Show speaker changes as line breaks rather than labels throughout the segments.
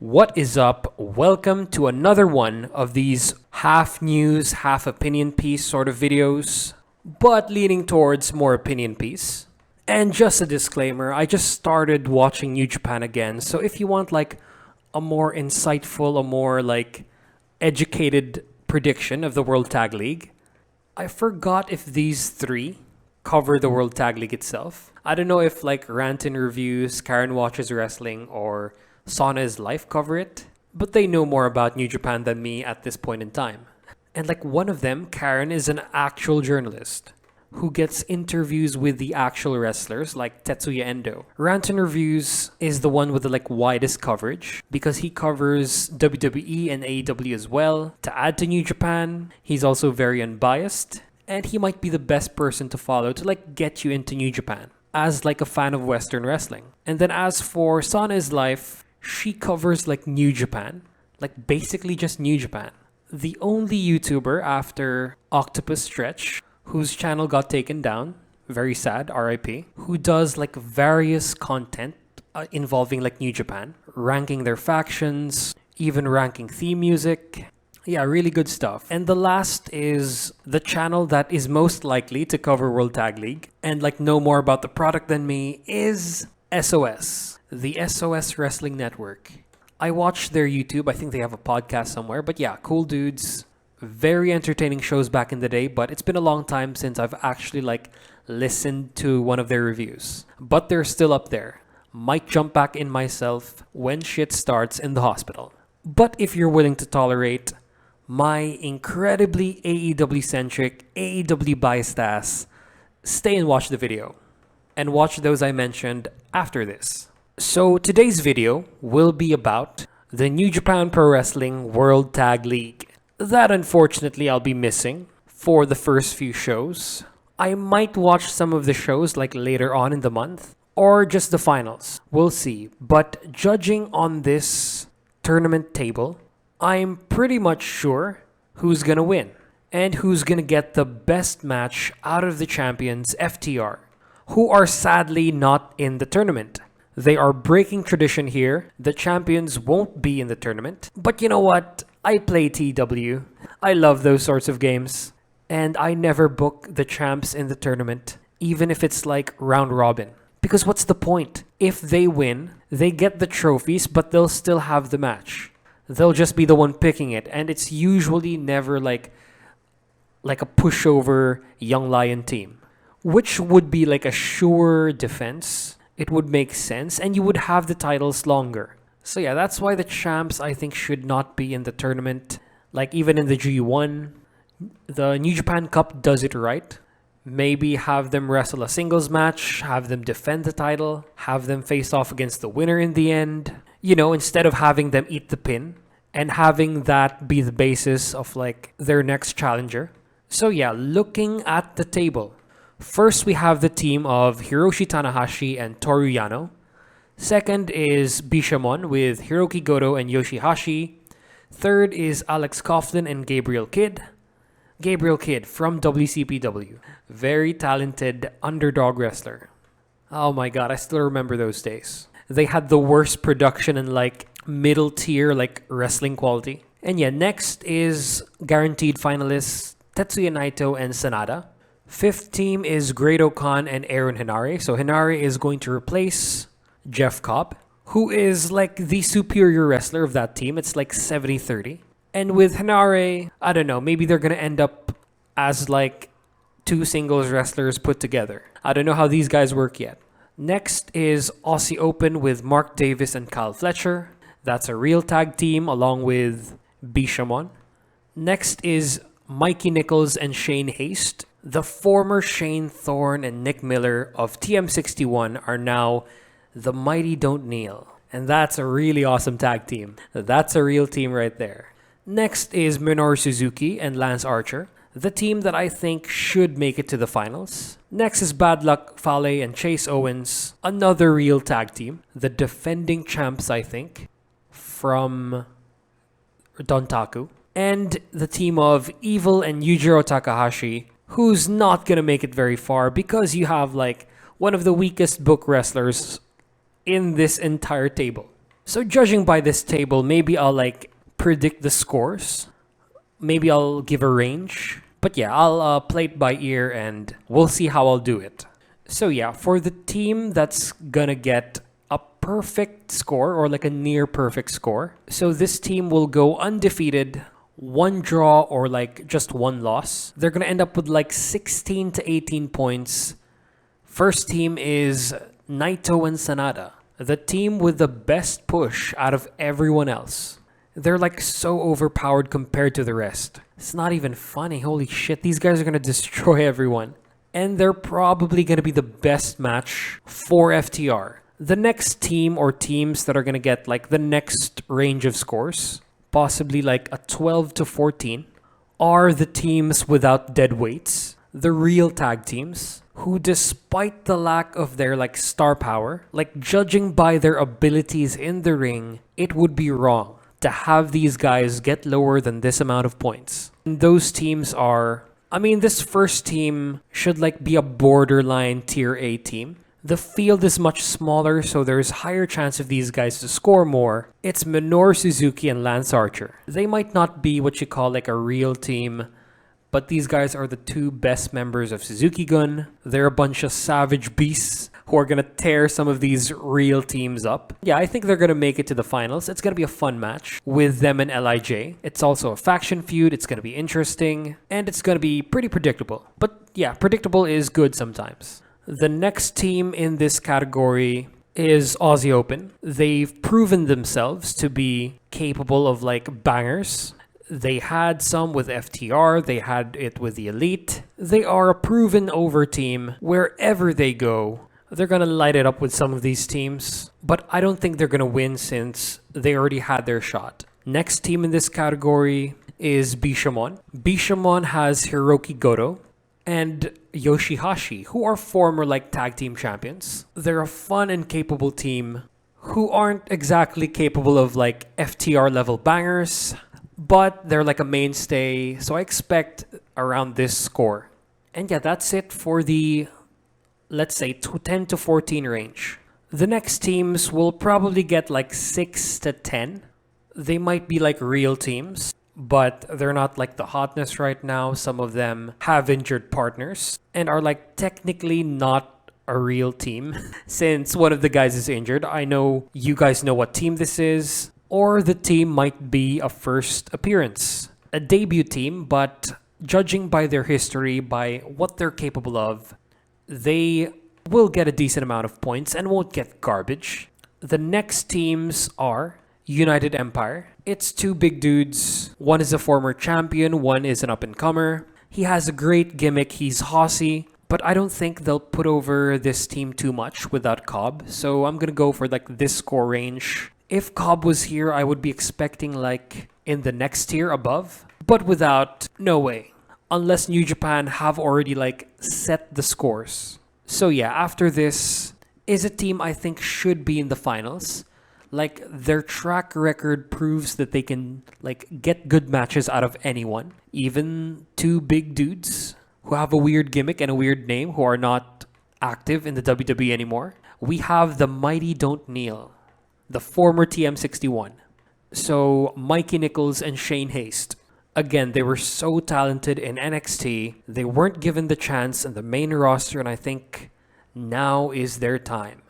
What is up? Welcome to another one of these half news, half opinion piece sort of videos, but leaning towards more opinion piece. And just a disclaimer, I just started watching New Japan again, so if you want like a more insightful, a more like educated prediction of the World Tag League, I forgot if these three cover the World Tag League itself. I don't know if like Rantin Reviews, Karen Watches Wrestling, or Sauna is Life cover it, but they know more about New Japan than me at this point in time. And like one of them, Karen, is an actual journalist who gets interviews with the actual wrestlers like Tetsuya Endo. Rantin Reviews is the one with the like widest coverage because he covers WWE and AEW as well. To add to New Japan, he's also very unbiased and he might be the best person to follow to like get you into New Japan as like a fan of Western wrestling. And then as for Sana's Life, she covers like New Japan, like basically just New Japan. The only YouTuber after Octopus Stretch, whose channel got taken down, very sad, RIP, who does like various content involving like New Japan, ranking their factions, even ranking theme music. Yeah, really good stuff. And the last is the channel that is most likely to cover World Tag League and like know more about the product than me is SOS, the SOS Wrestling Network. I watched their YouTube. I think they have a podcast somewhere. But yeah, cool dudes. Very entertaining shows back in the day, but it's been a long time since I've actually like listened to one of their reviews. But they're still up there. Might jump back in myself when shit starts in the hospital. But if you're willing to tolerate my incredibly AEW-centric, AEW-biased ass, stay and watch the video. And watch those I mentioned after this. So today's video will be about the New Japan Pro Wrestling World Tag League. That unfortunately I'll be missing for the first few shows. I might watch some of the shows like later on in the month or just the finals. We'll see. But judging on this tournament table, I'm pretty much sure who's gonna win and who's gonna get the best match out of the champions FTR, who are sadly not in the tournament. They are breaking tradition here. The champions won't be in the tournament. But you know what? I play TW. I love those sorts of games. And I never book the champs in the tournament, even if it's like round robin. Because what's the point? If they win, they get the trophies, but they'll still have the match. They'll just be the one picking it. And it's usually never like a pushover Young Lion team, which would be like a sure defense. It would make sense, and you would have the titles longer. So yeah, that's why the champs, I think, should not be in the tournament. Like, even in the G1, the New Japan Cup does it right. Maybe have them wrestle a singles match, have them defend the title, have them face off against the winner in the end. You know, instead of having them eat the pin, and having that be the basis of, like, their next challenger. So yeah, looking at the table. First, we have the team of Hiroshi Tanahashi and Toru Yano. Second is Bishamon with Hiroki Goto and Yoshihashi. Third is Alex Coughlin and Gabriel Kidd. Gabriel Kidd from WCPW. Very talented underdog wrestler. Oh my god, I still remember those days. They had the worst production and like middle tier like wrestling quality. And yeah, next is guaranteed finalists Tetsuya Naito and Sanada. Fifth team is Great-O-Khan and Aaron Henare. So Henare is going to replace Jeff Cobb, who is like the superior wrestler of that team. It's like 70-30. And with Henare, I don't know, maybe they're going to end up as like two singles wrestlers put together. I don't know how these guys work yet. Next is Aussie Open with Mark Davis and Kyle Fletcher. That's a real tag team along with Bishamon. Next is Mikey Nichols and Shane Haste. The former Shane Thorne and Nick Miller of TM61 are now the Mighty Don't Kneel. And that's a really awesome tag team. That's a real team right there. Next is Minoru Suzuki and Lance Archer, the team that I think should make it to the finals. Next is Bad Luck Fale and Chase Owens, another real tag team. The defending champs, I think, from Dontaku. And the team of Evil and Yujiro Takahashi, who's not going to make it very far because you have like one of the weakest book wrestlers in this entire table. So judging by this table, maybe I'll like predict the scores. Maybe I'll give a range. But yeah, I'll play it by ear and we'll see how I'll do it. So yeah, for the team that's gonna get a perfect score or like a near perfect score. So this team will go undefeated, one draw or like just one loss. They're gonna end up with like 16 to 18 points. First team is Naito and Sanada, the team with the best push out of everyone else. They're like so overpowered compared to the rest. It's not even funny. Holy shit, these guys are gonna destroy everyone. And they're probably gonna be the best match for FTR. The next team or teams that are gonna get like the next range of scores, possibly like a 12 to 14, are the teams without dead weights, the real tag teams, who despite the lack of their like star power, like judging by their abilities in the ring, it would be wrong to have these guys get lower than this amount of points. And those teams are, I mean, this first team should like be a borderline tier A team. The field is much smaller, so there's higher chance of these guys to score more. It's Minoru Suzuki and Lance Archer. They might not be what you call like a real team, but these guys are the two best members of Suzuki Gun. They're a bunch of savage beasts who are going to tear some of these real teams up. Yeah, I think they're going to make it to the finals. It's going to be a fun match with them and LIJ. It's also a faction feud. It's going to be interesting. And it's going to be pretty predictable. But yeah, predictable is good sometimes. The next team in this category is Aussie Open. They've proven themselves to be capable of like bangers. They had some with FTR, they had it with the Elite. They are a proven over team. Wherever they go, they're going to light it up with some of these teams. But I don't think they're going to win since they already had their shot. Next team in this category is Bishamon. Bishamon has Hiroki Goto and Yoshihashi, who are former like tag team champions. They're a fun and capable team who aren't exactly capable of like FTR level bangers, but they're like a mainstay, so I expect around this score. And yeah, that's it for the, let's say, 10 to 14 range. The next teams will probably get like 6 to 10. They might be like real teams, but they're not like the hotness right now. Some of them have injured partners and are like technically not a real team since one of the guys is injured. I know you guys know what team this is. Or the team might be a first appearance, a debut team, but judging by their history, by what they're capable of, they will get a decent amount of points and won't get garbage. The next teams are United Empire. It's two big dudes. One is a former champion, one is an up-and-comer. He has a great gimmick, he's horsey, but I don't think they'll put over this team too much without Cobb, so I'm gonna go for like this score range. If Cobb was here, I would be expecting like in the next tier above. But without, no way. Unless New Japan have already like set the scores. So yeah, after this is a team I think should be in the finals. Like their track record proves that they can like get good matches out of anyone. Even two big dudes who have a weird gimmick and a weird name who are not active in the WWE anymore. We have the Mighty Don't Kneel, the former TM61. So Mikey Nichols and Shane Haste. Again, they were so talented in NXT. They weren't given the chance in the main roster, and I think now is their time.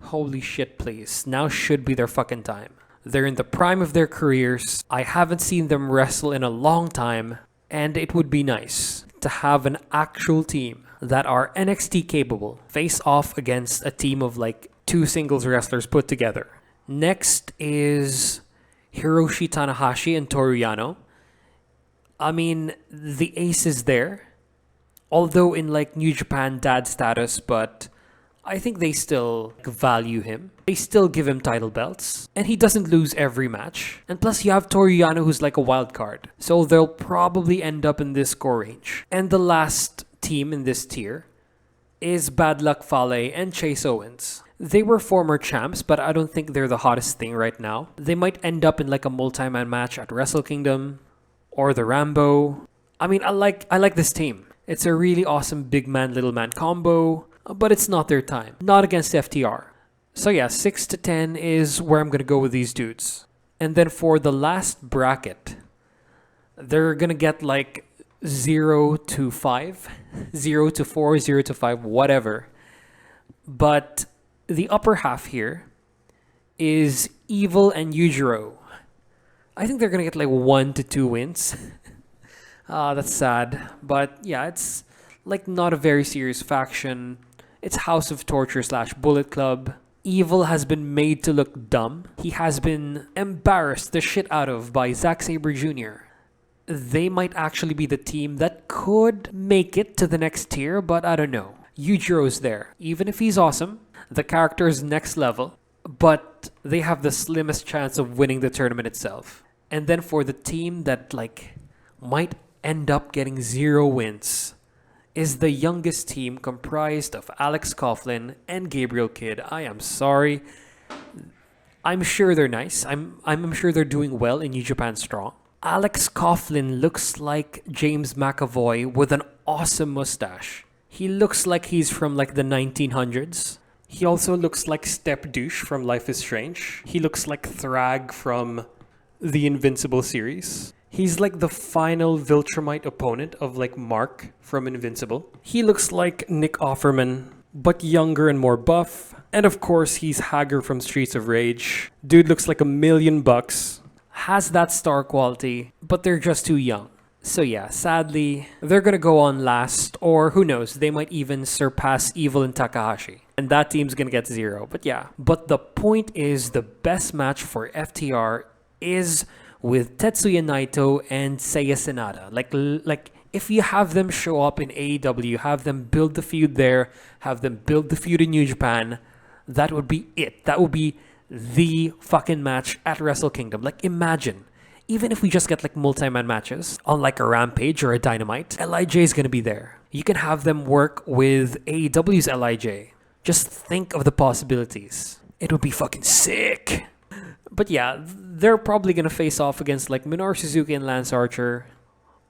Holy shit, please. Now should be their fucking time. They're in the prime of their careers. I haven't seen them wrestle in a long time, and it would be nice to have an actual team that are NXT capable face off against a team of like two singles wrestlers put together. Next is Hiroshi Tanahashi and Toru Yano. I mean, the ace is there. Although in like New Japan dad status, but I think they still value him. They still give him title belts. And he doesn't lose every match. And plus you have Toru Yano who's like a wild card. So they'll probably end up in this score range. And the last team in this tier is Bad Luck Fale and Chase Owens. They were former champs, but I don't think they're the hottest thing right now. They might end up in like a multi-man match at Wrestle Kingdom or the Rambo. I mean, I like this team. It's a really awesome big man, little man combo, but it's not their time. Not against FTR. So yeah, 6 to 10 is where I'm going to go with these dudes. And then for the last bracket, they're going to get like 0 to 5, 0 to 4, 0 to 5, whatever. But the upper half here is Evil and Yujiro. I think they're going to get like 1 to 2 wins. That's sad. But yeah, it's like not a very serious faction. It's House of Torture slash Bullet Club. Evil has been made to look dumb. He has been embarrassed the shit out of by Zack Sabre Jr. They might actually be the team that could make it to the next tier, but I don't know. Yujiro's there. Even if he's awesome, the character is next level, but they have the slimmest chance of winning the tournament itself. And then for the team that like might end up getting 0 wins is the youngest team comprised of Alex Coughlin and Gabriel Kidd. I am sorry. I'm sure they're nice. I'm sure they're doing well in New Japan Strong. Alex Coughlin looks like James McAvoy with an awesome mustache. He looks like he's from like the 1900s. He also looks like Step Douche from Life is Strange. He looks like Thrag from the Invincible series. He's like the final Viltrumite opponent of like Mark from Invincible. He looks like Nick Offerman, but younger and more buff. And of course, he's Hager from Streets of Rage. Dude looks like $1,000,000. Has that star quality, but they're just too young. So yeah, sadly, they're gonna go on last, or who knows, they might even surpass Evil and Takahashi. And that team's gonna get 0. But yeah. But the point is, the best match for FTR is with Tetsuya Naito and Seiya Sanada. Like if you have them show up in AEW, have them build the feud there, have them build the feud in New Japan, that would be it. That would be the fucking match at Wrestle Kingdom. Like imagine, even if we just get like multi-man matches on like a Rampage or a Dynamite, LIJ is gonna be there. You can have them work with AEW's LIJ. Just think of the possibilities. It would be fucking sick. But yeah, they're probably going to face off against like Minoru Suzuki and Lance Archer.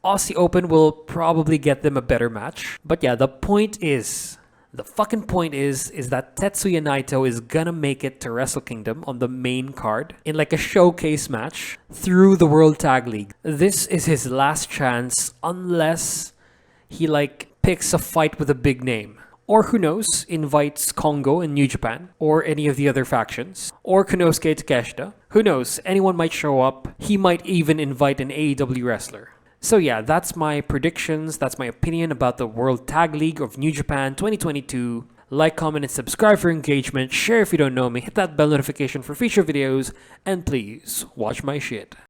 Aussie Open will probably get them a better match. But yeah, the fucking point is that Tetsuya Naito is gonna make it to Wrestle Kingdom on the main card in like a showcase match through the World Tag League. This is his last chance unless he like picks a fight with a big name. Or who knows, invites Kongo in New Japan, or any of the other factions, or Konosuke Takeshita. Who knows, anyone might show up. He might even invite an AEW wrestler. So yeah, that's my predictions, that's my opinion about the World Tag League of New Japan 2022. Like, comment, and subscribe for engagement. Share if you don't know me, hit that bell notification for future videos, and please, watch my shit.